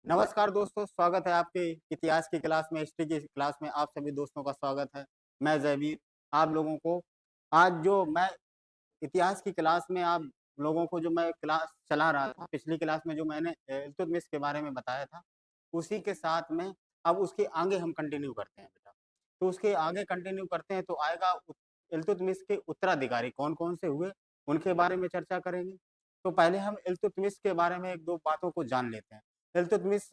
नमस्कार दोस्तों, स्वागत है आपके इतिहास की क्लास में, हिस्ट्री की क्लास में आप सभी दोस्तों का स्वागत है। मैं ज़ैबीर, आप लोगों को आज जो मैं इतिहास की क्लास में आप लोगों को जो मैं क्लास चला रहा था, पिछली क्लास में जो मैंने इल्तुतमिश के बारे में बताया था, उसी के साथ में अब उसके आगे हम कंटिन्यू करते हैं बेटा। तो उसके आगे कंटिन्यू करते हैं तो आएगा इल्तुतमिश के उत्तराधिकारी कौन-कौन से हुए, उनके बारे में चर्चा करेंगे। तो पहले हम इल्तुतमिश के बारे में 1-2 बातों को जान लेते हैं। इल्तुतमिश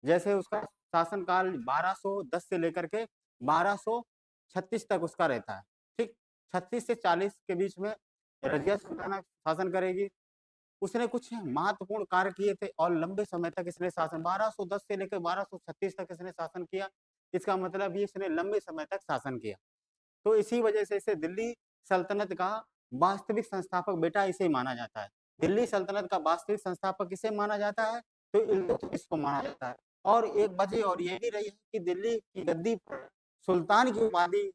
जैसे उसका शासनकाल 1210 से लेकर के 1236 तक उसका रहता है, ठीक? 36 से 40 के बीच में रज़िया सुल्ताना शासन करेगी। उसने कुछ महत्वपूर्ण कार्य किए थे और लंबे समय तक इसने शासन 1210 से लेकर 1236 तक इसने शासन किया। इसका मतलब ये इसने लंबे समय तक शासन किया। तो इसी वजह से इसे दिल्ली सल्तनत का वास्तविक संस्थापक बेटा इसे माना जाता है। दिल्ली सल्तनत का वास्तविक संस्थापक किसे माना जाता है? तो इल्तुतमिश को माना जाता है। और एक वजह और ये भी रही है कि दिल्ली की गद्दी पर सुल्तान की उपाधि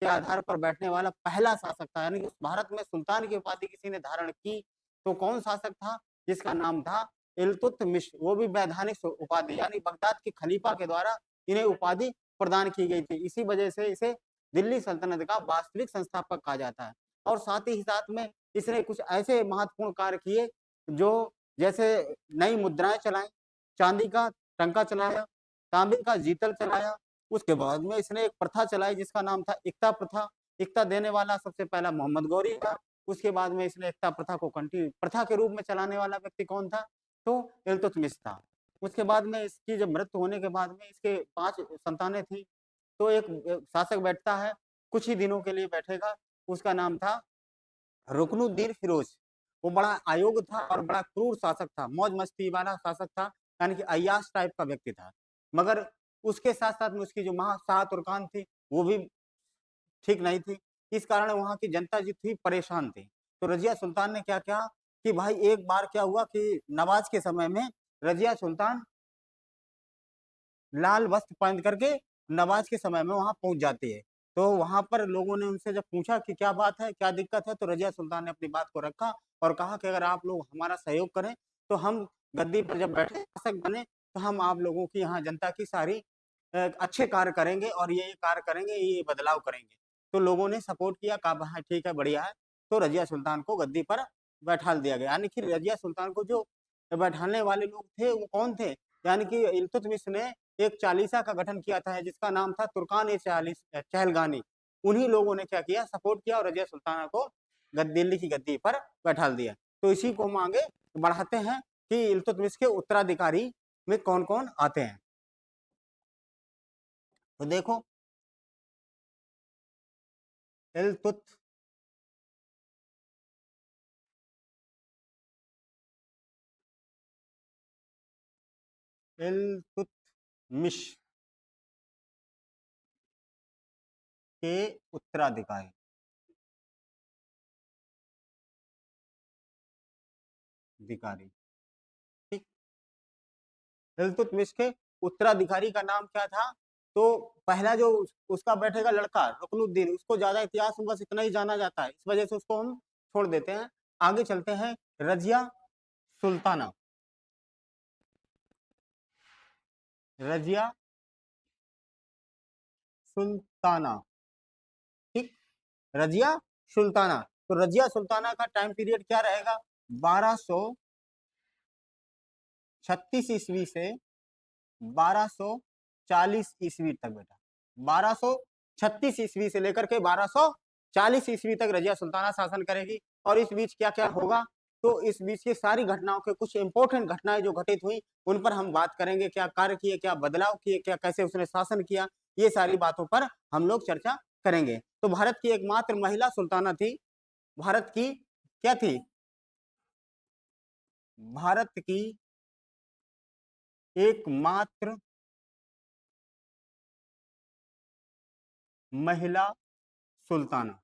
के आधार पर बैठने वाला पहला शासक था। यानी कि उस भारत में सुल्तान की उपाधि किसी ने धारण की, तो कौन शासक था? जिसका नाम था इल्तुतमिश। वो भी वैधानिक उपाधि यानी बगदाद के खलीफा के द्वारा इन्हें उपाधि प्रदान की गई थी। इसी वजह से इसे दिल्ली सल्तनत का वास्तविक संस्थापक कहा जाता है। और साथ ही साथ में इसने कुछ ऐसे महत्वपूर्ण कार्य किए जो जैसे नई मुद्राएं चलाई, चांदी का टंका चलाया, तांबे का जीतल चलाया। उसके बाद में इसने एक प्रथा चलाई जिसका नाम था इक्ता प्रथा। इक्ता देने वाला सबसे पहला मोहम्मद गौरी था। उसके बाद में इसने इक्ता प्रथा को कंटिन्यू प्रथा के रूप में चलाने वाला व्यक्ति कौन था? तो इल्तुतमिश था। उसके बाद में इसकी जब मृत्यु होने के बाद में इसके 5 संतानें थी। तो एक शासक बैठता है, कुछ ही दिनों के लिए बैठेगा, उसका नाम था रुकनुद्दीन फिरोज। वो बड़ा अयोग्य था और बड़ा क्रूर शासक था, मौज-मस्ती वाला शासक था, यानी कि अय्याश टाइप का व्यक्ति था। मगर उसके साथ-साथ में उसकी जो माँ शाह तुर्कान थी, वो भी ठीक नहीं थी। इस कारण वहाँ की जनता जो थी परेशान थी। तो रज़िया सुल्तान ने क्या किया कि भाई एक बार क्या हुआ कि नवाज़ के समय में रज़िया सुल्तान लाल वस्त्र पहन करके नवाज़ के समय में वहाँ पहुँच जाती है। तो वहाँ पर लोगों ने उनसे जब पूछा कि क्या बात है, क्या दिक्कत है? तो रज़िया सुल्तान ने अपनी बात को रखा और कहा कि अगर आप लोग हमारा सहयोग करें, तो हम गद्दी पर जब बैठे शासक बने, तो हम आप लोगों की यहाँ जनता की सारी अच्छे कार्य करेंगे और ये कार्य करेंगे, ये बदलाव करेंगे। तो लोगों ने सपोर्ट किया, कहा हाँ ठीक है, बढ़िया है। तो रज़िया सुल्तान को गद्दी पर बैठाल दिया गया। यानी कि रज़िया सुल्तान को जो बैठाने वाले लोग थे, वो कौन थे? यानी कि इल्तुतमिश ने एक चालीसा का गठन किया था जिसका नाम था तुर्कान-ए-चालीस चहलगानी। उन्हीं लोगों ने क्या किया सपोर्ट किया और रज़िया सुल्ताना को दिल्ली की गद्दी पर बैठाल दिया। तो इसी को हम आगे बढ़ाते हैं कि इल्तुतमिश के उत्तराधिकारी में कौन-कौन आते हैं। तो देखो इल्तुत इल्तुतमिश के उत्तराधिकारी अधिकारी ठीक। इल्तुतमिश के उत्तराधिकारी का नाम क्या था? तो पहला जो उसका बैठेगा लड़का रुकनुद्दीन, उसको ज़्यादा इतिहास में बस इतना ही जाना जाता है। इस वजह से उसको हम छोड़ देते हैं। आगे चलते हैं रज़िया सुल्ताना। रज़िया सुल्ताना, ठीक? रज़िया सुल्ताना। तो रज़िया सुल्ताना का टाइम पीरियड क्या रहेगा? 1236 ईस्वी से 1240 ईस्वी तक बेटा। 1236 ईस्वी से लेकर के 1240 ईस्वी तक रज़िया सुल्ताना शासन करेगी। और इस बीच क्या-क्या होगा? तो इस बीच की सारी घटनाओं के कुछ इंपॉर्टेंट घटनाएँ जो घटित हुई, उन पर हम बात करेंगे। क्या कार्य किए, क्या बदलाव किए, क्या कैसे उसने शासन किया, ये सारी बातों पर हम लोग चर्चा करेंगे। तो भारत की एकमात्र महिला सुल्ताना थी। भारत की क्या थी? भारत की एकमात्र महिला सुल्ताना।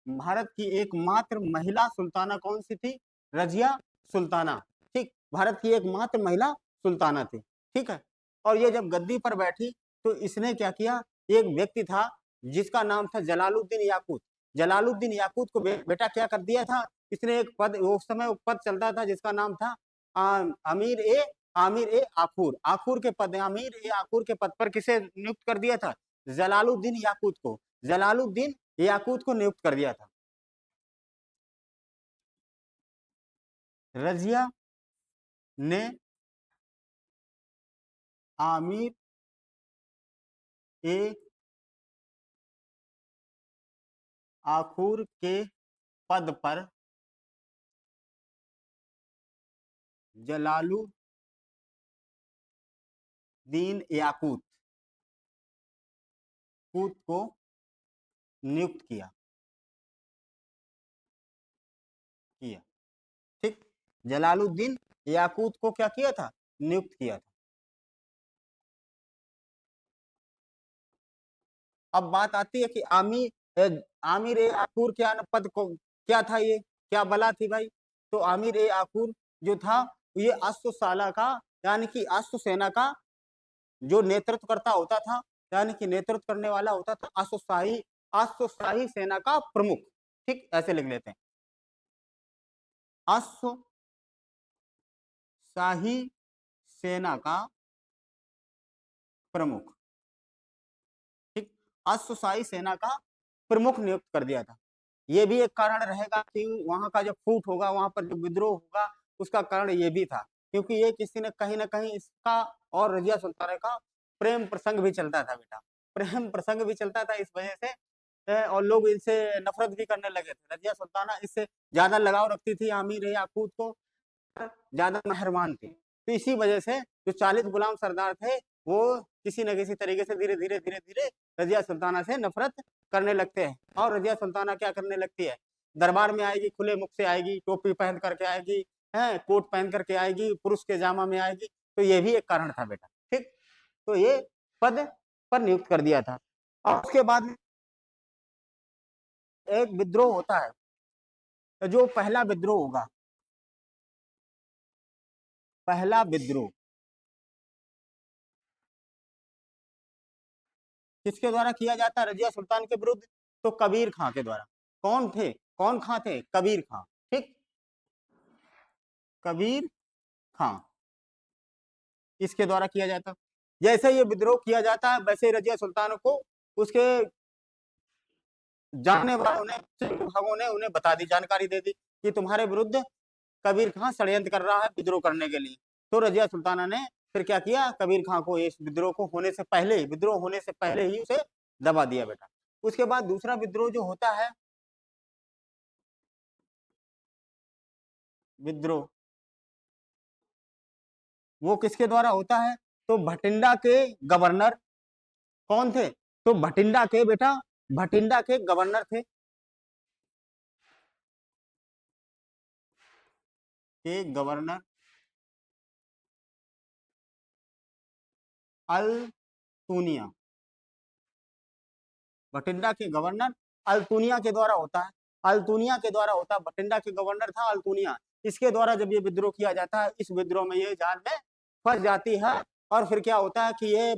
भारत की एकमात्र महिला सुल्ताना कौन-सी थी? रज़िया सुल्ताना, ठीक? भारत की एकमात्र महिला सुल्ताना थी, ठीक है? और ये जब गद्दी पर बैठी, तो इसने क्या किया? एक व्यक्ति था, जिसका नाम था जलालुद्दीन याकूत। जलालुद्दीन याकूत को बेटा क्या कर दिया था? इसने एक पद वो उस समय वो पद चलता था जिसका नाम था आमिर ए आखूर, आखूर के पद, आमिर ए आखूर के पद पर किसे नियुक्त कर दिया था? जलालुद्दीन याकूत को, जलालुद्दीन याकूत को नियुक्त कर दिया था। रजिया ने आमिर ए आखूर के पद पर जलालुद्दीन याकूत को नियुक्त किया। ठीक, जलालुद्दीन याकूत को क्या किया था? नियुक्त किया था। अब बात आती है कि आमिर ए आखूर क्या पद को क्या था, ये क्या बला थी भाई? तो आमिर ए आखूर जो था ये अश्वशाला का यानी कि अश्व सेना का जो नेतृत्व करता होता था, यानी कि नेतृत्व करने वाला होता था, अश्वशाही सेना का प्रमुख। ठीक, ऐसे लिख लेते हैं, अश्वशाही सेना का प्रमुख। ठीक, अश्वशाही सेना का प्रमुख नियुक्त कर दिया था। ये भी एक कारण रहेगा कि वहां का जो फूट होगा, वहां पर जो विद्रोह होगा, उसका कारण ये भी था, क्योंकि ये किसी ने कहीं ना कहीं इसका और रजिया सुल्ताना का प्रेम प्रसंग भी चलता था बेटा, प्रेम प्रसंग भी चलता था। इस वजह से और लोग इनसे नफरत भी करने लगे थे। रजिया सुल्ताना इससे ज्यादा लगाव रखती थी, आमिर याकूत को ज्यादा मेहरबान थी। तो इसी वजह से जो 40 गुलाम सरदार थे वो किसी न किसी तरीके से धीरे धीरे धीरे धीरे रजिया सुल्ताना से नफरत करने लगते हैं। और रजिया सुल्ताना क्या करने लगती है? दरबार में आएगी, खुले मुख से आएगी, टोपी पहन करके आएगी, है कोट पहन करके आएगी, पुरुष के जामा में आएगी। तो ये भी एक कारण था बेटा। ठीक, तो ये पद पर नियुक्त कर दिया था। और उसके बाद एक विद्रोह होता है, जो पहला विद्रोह होगा, पहला विद्रोह किसके द्वारा किया जाता है रजिया सुल्तान के विरुद्ध? तो कबीर खां के द्वारा। कौन थे? कौन खां थे? कबीर खां। ठीक, कबीर खां, इसके द्वारा किया जाता। जैसे ये विद्रोह किया जाता है, वैसे रजिया सुल्तान को उसके जानने वालों ने, विभागों ने उन्हें बता दी, जानकारी दे दी कि तुम्हारे विरुद्ध कबीर खां षड्यंत्र कर रहा है विद्रोह करने के लिए। तो रजिया सुल्ताना ने फिर क्या किया? कबीर खां को इस विद्रोह को होने से पहले, विद्रोह होने से पहले ही उसे दबा दिया बेटा। उसके बाद दूसरा विद्रोह जो होता है, विद्रोह वो किसके द्वारा होता है? तो भटिंडा के गवर्नर कौन थे? तो भटिंडा के बेटा, भटिंडा के गवर्नर थे, के गवर्नर अल्तुनिया, भटिंडा के गवर्नर अल्तुनिया के द्वारा होता है, अल्तुनिया के द्वारा होता है। भटिंडा के गवर्नर था अल्तुनिया। इसके द्वारा जब ये विद्रोह किया जाता है, इस विद्रोह में ये जाल में फंस जाती है। और फिर क्या होता है कि ये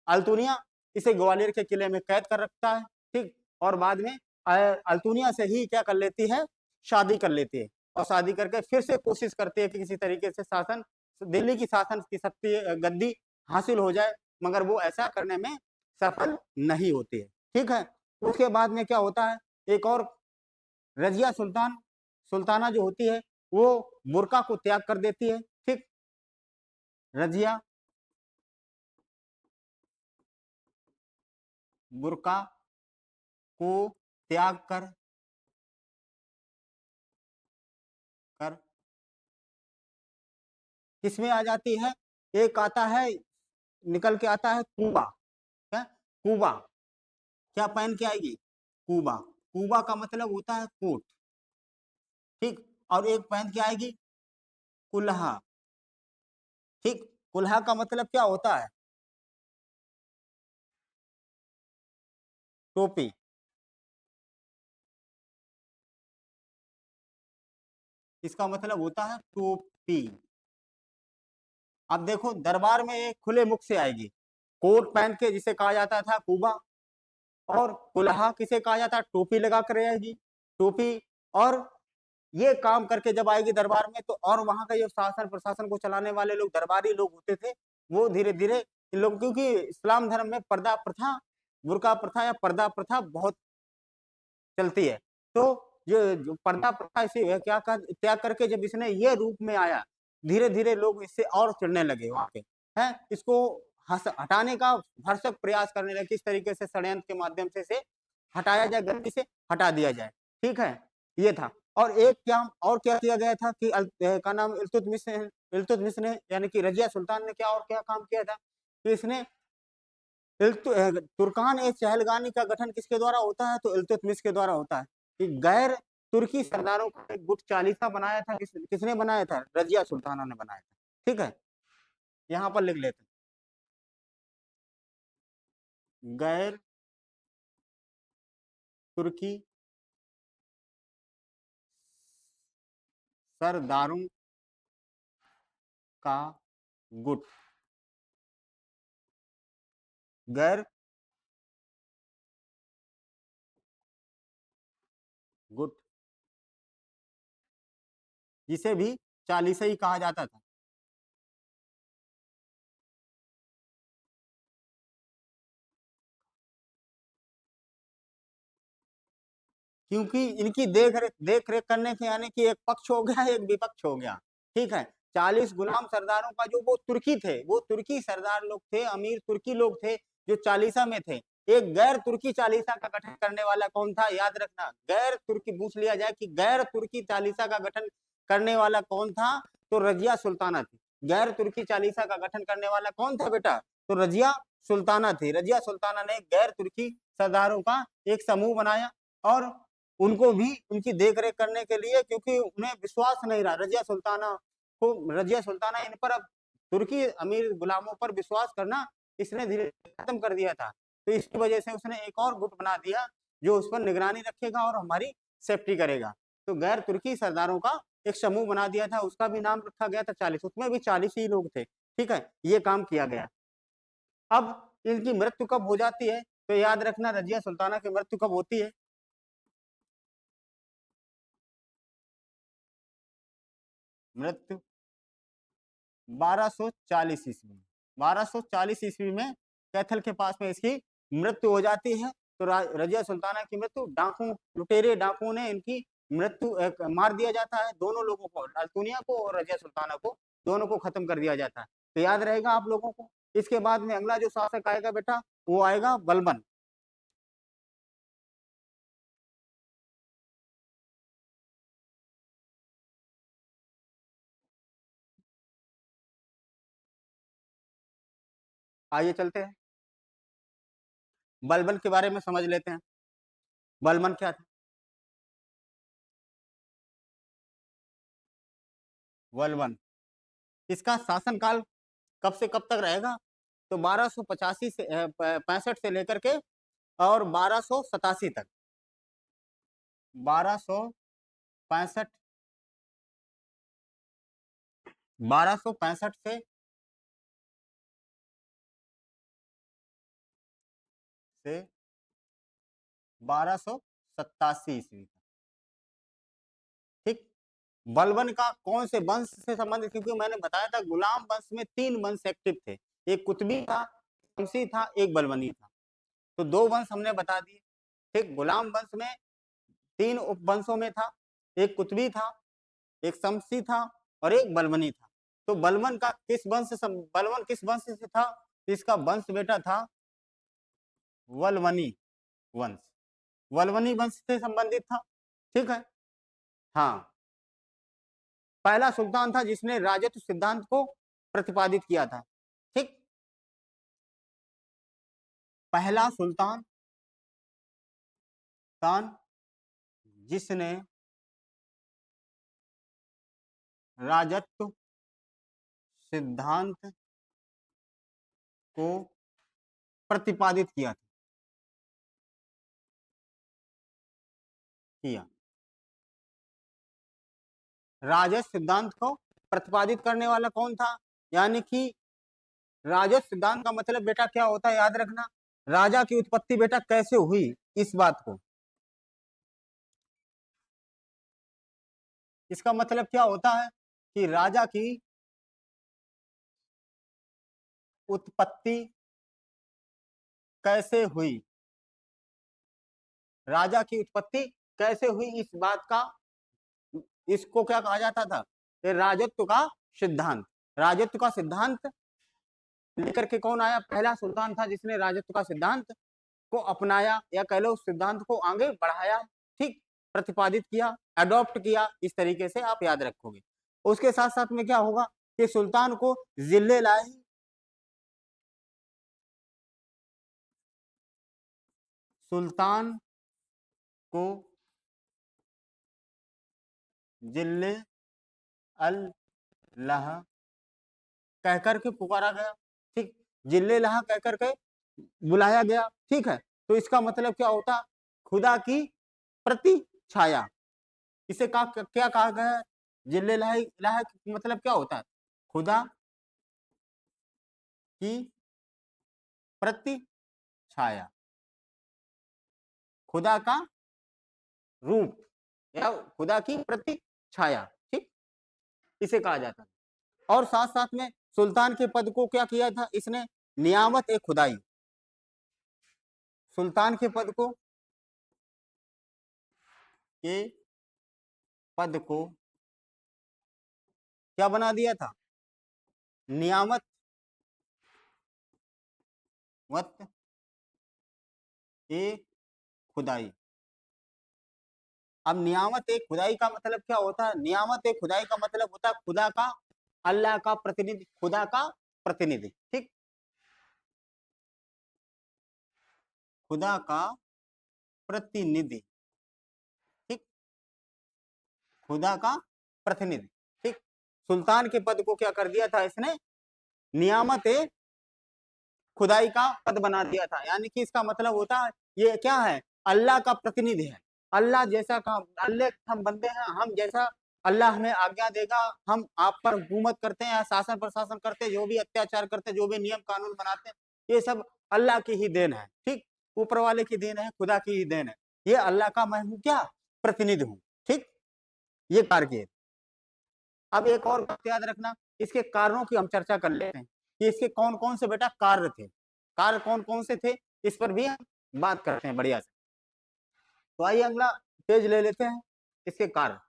अल्तुनिया इसे ग्वालियर के किले में कैद कर रखता है। ठीक, और बाद में अल्तुनिया से ही क्या कर लेती है? शादी कर लेती है। और शादी करके फिर से कोशिश करती है कि किसी तरीके से शासन, दिल्ली की शासन की सत्ती गद्दी हासिल हो जाए, मगर वो ऐसा करने में सफल नहीं होती है। ठीक है, उसके बाद में क्या होता है? एक और रजिया सुल्ताना जो होती है वो बुर्का को त्याग कर देती है। ठीक, रजिया बुर्का को त्याग कर कर किसमें आ जाती है? एक आता है, निकल के आता है कुबा। क्या? कुबा। क्या पहन के आएगी? कुबा। कुबा का मतलब होता है कोट। ठीक, और एक पहन के आएगी कुल्हा। ठीक, कुल्हा का मतलब क्या होता है? टोपी। इसका मतलब होता है टोपी। अब देखो, दरबार में एक खुले मुख से आएगी, कोट पहन के, जिसे कहा जाता था कुबा, और कुल्हा किसे कहा जाता है? टोपी लगा कर आएगी, टोपी। और ये काम करके जब आएगी दरबार में, तो और वहां का जो शासन प्रशासन को चलाने वाले लोग दरबारी लोग होते थे, वो धीरे धीरे इन लोग, क्योंकि इस्लाम धर्म में पर्दा प्रथा, बुर्का प्रथा या पर्दा प्रथा बहुत चलती है। तो जो पर्दा प्रथा इसे क्या त्याग करके जब इसने ये रूप में आया, धीरे धीरे लोग इससे और चिढ़ने लगे वहां पे, है इसको हटाने का भरसक प्रयास करने लगे, किस तरीके से षड्यंत्र के माध्यम से इसे हटाया जाए, गद्दी से हटा दिया जाए। ठीक है, ये था। और एक क्या और क्या किया गया था कि का नाम इल्तुतमिश ने यानी कि रजिया सुल्तान ने क्या और क्या काम किया था कि इसने तुर्कान ए चहलगानी का गठन किसके द्वारा होता है, तो इल्तुतमिश के द्वारा होता है कि गैर तुर्की सरदारों का एक गुट चालीसा बनाया था, किसने बनाया था, रजिया सुल्ताना ने बनाया था। ठीक है, यहाँ पर लिख लेते हैं, गैर तुर्की सरदारों का गुट, गैर गुट, जिसे भी चालीसई कहा जाता था। क्योंकि इनकी देख रेख करने के यानी कि एक पक्ष हो गया, एक विपक्ष हो गया। ठीक है, 40 गुलाम सरदारों का जो वो तुर्की थे, वो तुर्की सरदार लोग थे, अमीर तुर्की लोग थे जो चालीसा में थे। एक गैर तुर्की चालीसा का गठन करने वाला कौन था, याद रखना, गैर तुर्की पूछ लिया जाए कि गैर तुर्की चालीसा का गठन करने वाला कौन था, तो रजिया सुल्ताना थी। गैर तुर्की चालीसा का गठन करने वाला कौन था बेटा, तो रजिया सुल्ताना थी। रजिया सुल्ताना ने गैर तुर्की सरदारों का एक समूह बनाया और उनको भी उनकी देखरेख करने के लिए, क्योंकि उन्हें विश्वास नहीं रहा रजिया सुल्ताना इन पर, अब तुर्की अमीर गुलामों पर विश्वास करना इसने धीरे खत्म कर दिया था। तो इसकी वजह से उसने एक और गुट बना दिया जो उस पर निगरानी रखेगा और हमारी सेफ्टी करेगा। तो गैर तुर्की सरदारों का एक समूह बना दिया था, उसका भी नाम रखा गया था 40, उसमें भी 40 ही लोग थे। ठीक है, ये काम किया गया। अब इनकी मृत्यु कब हो जाती है, तो याद रखना, रजिया सुल्ताना की मृत्यु कब होती है, मृत्यु 1240 ईस्वी, 1240 ईस्वी में कैथल के पास में इसकी मृत्यु हो जाती है। तो रजिया सुल्ताना की मृत्यु लुटेरे डाकुओं ने इनकी मृत्यु मार दिया जाता है, दोनों लोगों को, अल्तुनिया को और रजिया सुल्ताना को, दोनों को खत्म कर दिया जाता है। तो याद रहेगा आप लोगों को। इसके बाद में अगला जो शासक आएगा बेटा, वो आएगा बलबन। आइए चलते हैं, बलबन के बारे में समझ लेते हैं। बलबन क्या था, बलबन, इसका शासनकाल कब से कब तक रहेगा, तो 1285 से 65 से लेकर के और 1287 तक, 1265, 1265 से 1287 ईस्वी तक। ठीक, बलबन का कौन से वंश से संबंधित, क्योंकि मैंने बताया था गुलाम वंश में 3 वंश एक्टिव थे, एक कुतुबी था, शमसी था, एक बलबनी था। तो 2 वंश हमने बता दिए। ठीक, गुलाम वंश में 3 उपवंशों में था, एक कुतुबी था, एक शमसी था और एक बलबनी था। तो बलबन किस वंश से था, इसका वंश बेटा था वल्लवनी वंश, वल्लवनी वंश से संबंधित था। ठीक है, हाँ, पहला सुल्तान था जिसने राजत्व सिद्धांत को प्रतिपादित किया था। ठीक, पहला सुल्तान तान जिसने राजत्व सिद्धांत को प्रतिपादित किया, राजस्व सिद्धांत को प्रतिपादित करने वाला कौन था, यानी कि राजस्व सिद्धांत का मतलब बेटा क्या होता है, याद रखना, राजा की उत्पत्ति बेटा कैसे हुई, इस बात को इसका मतलब क्या होता है कि राजा की उत्पत्ति कैसे हुई, राजा की उत्पत्ति कैसे हुई, इस बात का, इसको क्या कहा जाता था, ये राजत्व का सिद्धांत। राजत्व का सिद्धांत लेकर के कौन आया, पहला सुल्तान था जिसने राजत्व का सिद्धांत को अपनाया, या कह लो उस सिद्धांत को आगे बढ़ाया, ठीक, प्रतिपादित किया, अडॉप्ट किया, इस तरीके से आप याद रखोगे। उसके साथ साथ में क्या होगा कि सुल्तान को जिले लाही, सुल्तान को जिले अल लह कहकर के पुकारा गया, ठीक, जिले लहा कहकर के बुलाया गया, ठीक है। तो इसका मतलब क्या होता, खुदा की प्रति छाया, इसे क्या कहा गया है, जिले लहा मतलब क्या होता है, खुदा की प्रति छाया, खुदा का रूप या खुदा की प्रति छाया, ठीक, इसे कहा जाता है। और साथ साथ में सुल्तान के पद को क्या किया था इसने, नियामत ए खुदाई, सुल्तान के पद को, के पद को क्या बना दिया था, नियामत वत ए खुदाई। अब नियामत ए खुदाई का मतलब क्या होता है, नियामत ए खुदाई का मतलब होता है खुदा का, अल्लाह का प्रतिनिधि, खुदा का प्रतिनिधि, ठीक, खुदा का प्रतिनिधि, ठीक, खुदा का प्रतिनिधि, ठीक। सुल्तान के पद को क्या कर दिया था इसने, नियामत ए खुदाई का पद बना दिया था, यानी कि इसका मतलब होता है ये क्या है, अल्लाह का प्रतिनिधि है, अल्लाह जैसा काम, अल्लाह हम बंदे हैं, हम जैसा अल्लाह हमें आज्ञा देगा, हम आप पर हुकूमत करते हैं, शासन प्रशासन करते हैं, जो भी अत्याचार करते हैं, जो भी नियम कानून बनाते हैं, ये सब अल्लाह की ही देन है, ठीक, ऊपर वाले की देन है, खुदा की ही देन है, ये अल्लाह का मैं हूँ क्या, प्रतिनिधि हूँ, ठीक, ये कार्य। अब एक और बात याद रखना, इसके कारणों की हम चर्चा कर लेते हैं कि इसके कौन कौन से बेटा कार्य थे, कार्य कौन कौन से थे, इस पर भी हम बात करते हैं बढ़िया से। तो आइए अगला पेज ले लेते हैं, इसके कार्य,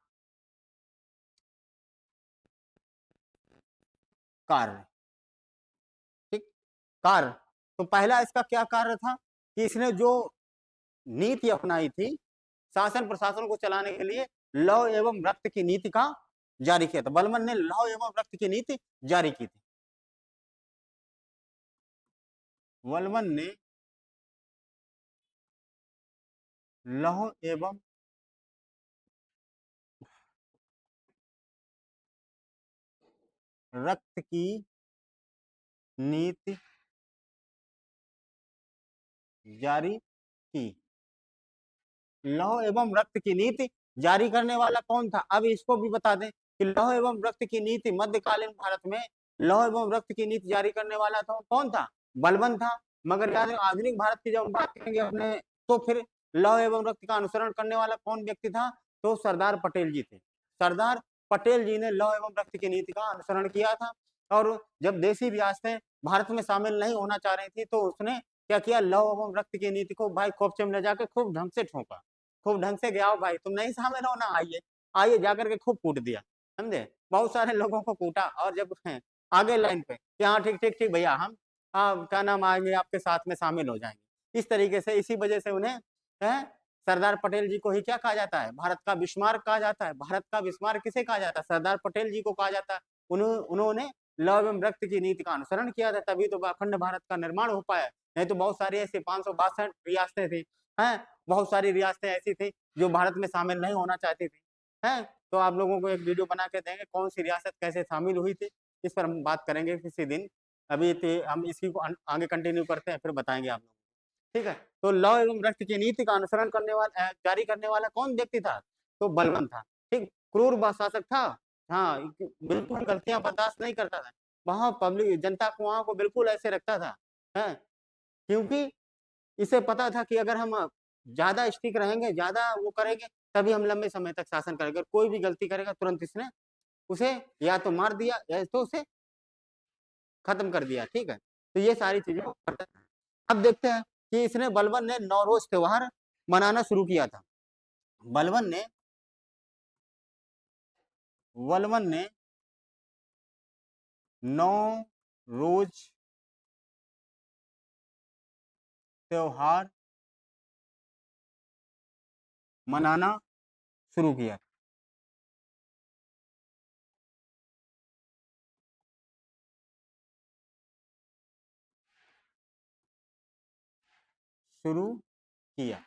कार्य, ठीक, कार्य। तो पहला इसका क्या कार्य था कि इसने जो नीति अपनाई थी शासन प्रशासन को चलाने के लिए, लौ एवं रक्त की नीति का जारी किया था, बलबन ने लौ एवं रक्त की नीति जारी की थी, बलबन ने लौह एवं रक्त की नीति जारी की, लौह एवं रक्त की नीति जारी करने वाला कौन था, अब इसको भी बता दें कि लौह एवं रक्त की नीति मध्यकालीन भारत में लौह एवं रक्त की नीति जारी करने वाला था कौन था, बलबन था। मगर याद रखो आधुनिक भारत की जब हम बात करेंगे अपने, तो फिर लौह एवं रक्त का अनुसरण करने वाला कौन व्यक्ति था, तो सरदार पटेल जी थे, सरदार पटेल जी ने लौह एवं रक्त की नीति का अनुसरण किया था। और जब देशी रियासतें भारत में शामिल नहीं होना चाह रही थी, तो उसने क्या किया, लौह एवं रक्त की नीति को भाई खोपचे में ले जाकर खूब ढंग से ठोका, खूब ढंग से गया, भाई तुम नहीं शामिल हो ना, आइए आइए, जाकर के खूब कूट दिया, समझे, बहुत सारे लोगों को कूटा। और जब आगे लाइन पे कि हाँ ठीक ठीक ठीक भैया, हम क्या नाम आएंगे आपके साथ में शामिल हो जाएंगे, इस तरीके से, इसी वजह से उन्हें सरदार पटेल जी को ही क्या कहा जाता है, भारत का बिस्मार्क कहा जाता है। भारत का बिस्मार्क किसे कहा जाता है, सरदार पटेल जी को कहा जाता है। उन्होंने लव एवं रक्त की नीति का अनुसरण किया था, तभी तो अखंड भारत का निर्माण हो पाया, नहीं तो बहुत सारी ऐसी 562 रियासतें थी, हैं, बहुत सारी रियासतें ऐसी थी जो भारत में शामिल नहीं होना चाहती थी, हैं। तो आप लोगों को एक वीडियो बना के देंगे कौन सी रियासत कैसे शामिल हुई थी, इस पर हम बात करेंगे किसी दिन। अभी हम इसी को आगे कंटिन्यू करते हैं, फिर बताएंगे आप लोग, ठीक है। तो लौ एवं रक्त की नीति का अनुसरण करने वाला, जारी करने वाला कौन व्यक्ति था, तो बलबन था, ठीक, क्रूर शासक था, हाँ, बिल्कुल गलतियां बर्दाश्त नहीं करता था, वहां पब्लिक जनता को वहां को बिल्कुल ऐसे रखता था, है, क्योंकि इसे पता था कि अगर हम ज्यादा स्टिक रहेंगे, ज्यादा वो करेंगे, तभी हम लंबे समय तक शासन करेंगे। कोई भी गलती करेगा तुरंत इसने उसे या तो मार दिया या तो उसे खत्म कर दिया। ठीक है, तो ये सारी चीजें वो करता है। अब देखते हैं कि इसने बलबन ने नौरोज त्योहार मनाना शुरू किया था। बलबन ने बलबन ने नौरोज त्योहार मनाना शुरू किया। शुरू किया।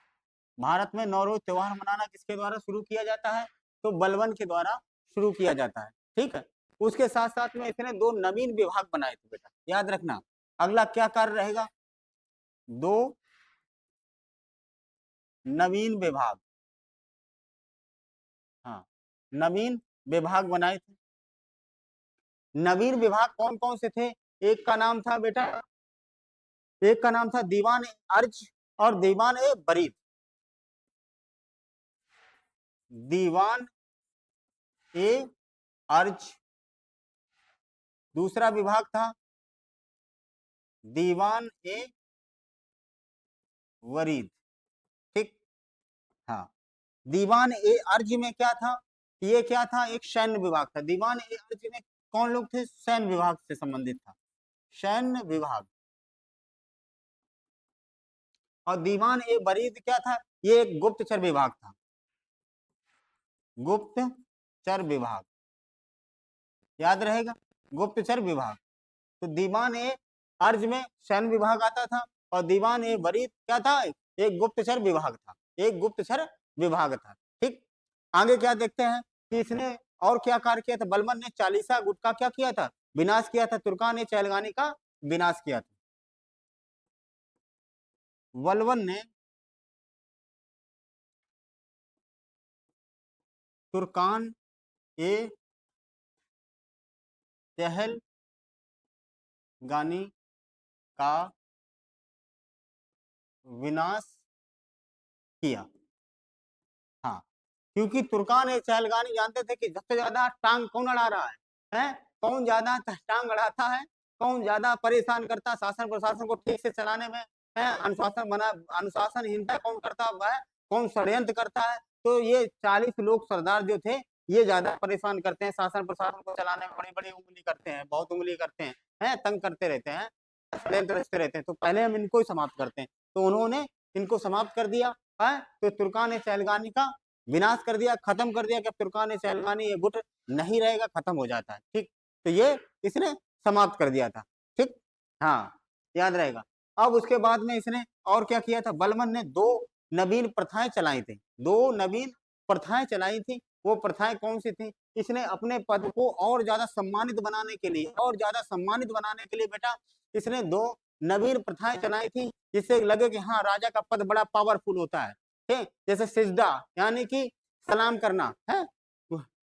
भारत में नौरोज त्योहार मनाना किसके द्वारा शुरू किया जाता है? तो बलबन के द्वारा शुरू किया जाता है। ठीक है, उसके साथ साथ में इसने दो नवीन विभाग बनाए थे बेटा, याद रखना। अगला क्या कार्य रहेगा? दो नवीन विभाग, हाँ, नवीन विभाग बनाए थे। नवीन विभाग कौन कौन से थे? एक का नाम था बेटा, एक का नाम था दीवान ए अर्ज और दीवान ए बरीद। दीवान ए अर्ज दूसरा विभाग था दीवान ए वरीद। ठीक, हाँ, दीवान ए अर्ज में क्या था? ये क्या था? एक सैन्य विभाग था। दीवान ए अर्ज में कौन लोग थे? सैन्य विभाग से संबंधित था, सैन्य विभाग। और दीवान ए बरीद क्या था? ये एक गुप्तचर विभाग था, गुप्तचर विभाग, याद रहेगा, गुप्तचर विभाग। तो दीवान ए अर्ज में सैन्य विभाग आता था और दीवान ए बरीद क्या था? एक गुप्तचर विभाग था, एक गुप्तचर विभाग था। ठीक, आगे क्या देखते हैं कि इसने और क्या कार्य किया था? बलबन ने चालीसा गुट का क्या किया था? विनाश किया था। तुर्कान ए चहलगानी का विनाश किया था। बलबन ने तुर्कान ए चहलगानी का विनाश किया। हाँ, क्योंकि तुर्कान ए चहलगानी जानते थे कि सबसे ज्यादा टांग कौन अड़ा रहा है? कौन ज्यादा टांग अड़ाता है, कौन ज्यादा परेशान करता शासन प्रशासन को ठीक से चलाने में है? अनुशासन बना, अनुशासनहीनता कौन करता है? कौन षड्यंत्र करता है? तो ये 40 लोग सरदार जो थे, ये ज्यादा परेशान करते हैं शासन प्रशासन को चलाने में, बड़ी बड़ी उंगली करते हैं, बहुत उंगली करते हैं, तंग करते रहते हैं, षड्यंत्र रचते रहते हैं। तो पहले हम इनको ही समाप्त करते हैं। तो उन्होंने इनको समाप्त कर दिया है, तो तुर्कान ए चहलगानी का विनाश कर दिया, खत्म कर दिया कि अब तुर्कान ए चहलगानी ये गुट नहीं रहेगा, खत्म हो जाता है। ठीक, तो ये इसने समाप्त कर दिया था। ठीक, हाँ, याद रहेगा। अब उसके बाद में इसने और क्या किया था? बलबन ने दो नवीन प्रथाएं चलाई थी, दो नवीन प्रथाएं चलाई थी। वो प्रथाएं कौन सी थी? इसने अपने पद को और ज्यादा सम्मानित बनाने के लिए, और ज्यादा सम्मानित बनाने के लिए बेटा इसने दो नवीन प्रथाएं चलाई थी, जिससे लगे कि हाँ, राजा का पद बड़ा पावरफुल होता है। ठीक, जैसे सिजदा यानी कि सलाम करना है,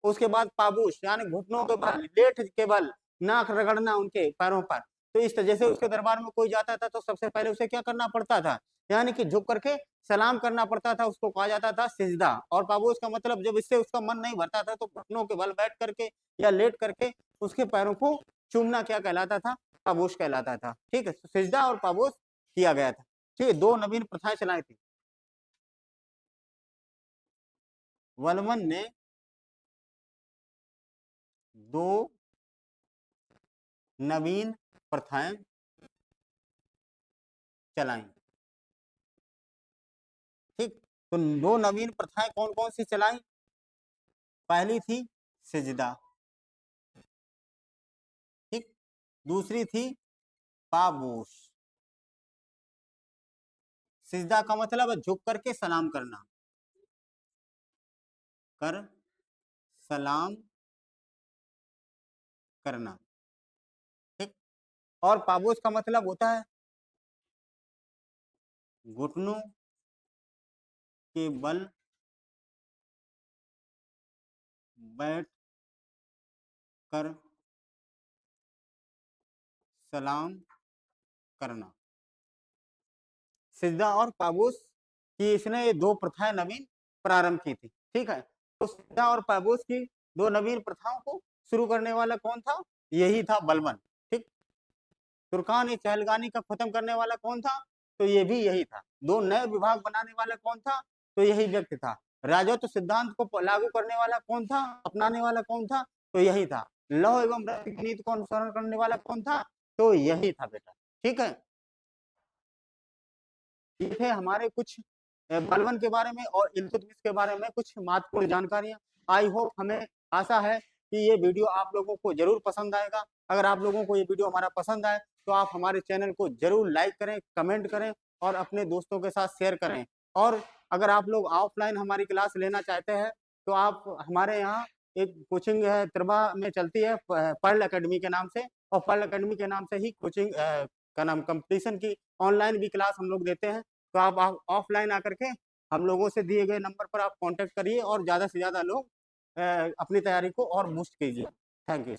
उसके बाद पाबूश यानी घुटनों के बल, लेठ के बल, नाक रगड़ना उनके पैरों पर। तो इस तरह जैसे उसके दरबार में कोई जाता था तो सबसे पहले उसे क्या करना पड़ता था? यानी कि झुक करके सलाम करना पड़ता था, उसको कहा जाता था सिजदा। और पाबूश का मतलब जब इससे उसका मन नहीं भरता था तो घुटनों के बल बैठ करके या लेट करके उसके पैरों को चूमना क्या कहलाता था? पाबूश कहलाता था। ठीक है, सिजदा और पाबूश किया गया था। ठीक है, दो नवीन प्रथाएं चलाई थी। बलबन ने दो नवीन प्रथाएं चलाई। ठीक, तो दो नवीन प्रथाएं कौन कौन सी चलाई? पहली थी सिजदा, ठीक, दूसरी थी पाबोश। सिजदा का मतलब है झुक करके सलाम करना, कर सलाम करना। ठीक, और पाबोश का मतलब होता है घुटनों के बल बैठ कर सलाम करना। सिजदा और पाबोश की इसने ये दो प्रथाएं नवीन प्रारंभ की थी। ठीक है। तो सिद्धा और पैबोस की दो नवीन प्रथाओं को शुरू करने वाला कौन था? यही था बलबन। ठीक। तुर्कान-ए चहलगानी का खत्म करने वाला कौन था? तो ये भी यही था। दो नए विभाग बनाने वाला कौन था? तो यही व्यक्ति था। राजत्व सिद्धांत को लागू करने वाला कौन था? अपनाने वाला कौन था? तो यही था। लौह एवं रक्त की नीति को अनुसरण करने वाला कौन था? तो यही था बेटा। ठीक है। ये थे हमारे कुछ बलबन के बारे में और इल्तुतमिश के बारे में कुछ महत्वपूर्ण जानकारियां। आई होप, हमें आशा है कि ये वीडियो आप लोगों को जरूर पसंद आएगा। अगर आप लोगों को ये वीडियो हमारा पसंद आए तो आप हमारे चैनल को जरूर लाइक करें, कमेंट करें और अपने दोस्तों के साथ शेयर करें। और अगर आप लोग ऑफलाइन हमारी क्लास लेना चाहते हैं तो आप हमारे यहाँ एक कोचिंग है, त्रिबा में चलती है, पर्ल अकेडमी के नाम से। और पर्ल अकेडमी के नाम से ही कोचिंग का नाम कंपटीशन की ऑनलाइन भी क्लास हम लोग देते हैं। तो आप ऑफलाइन आकर के हम लोगों से दिए गए नंबर पर आप कांटेक्ट करिए और ज़्यादा से ज़्यादा लोग अपनी तैयारी को और बूस्ट कीजिए। Thank you.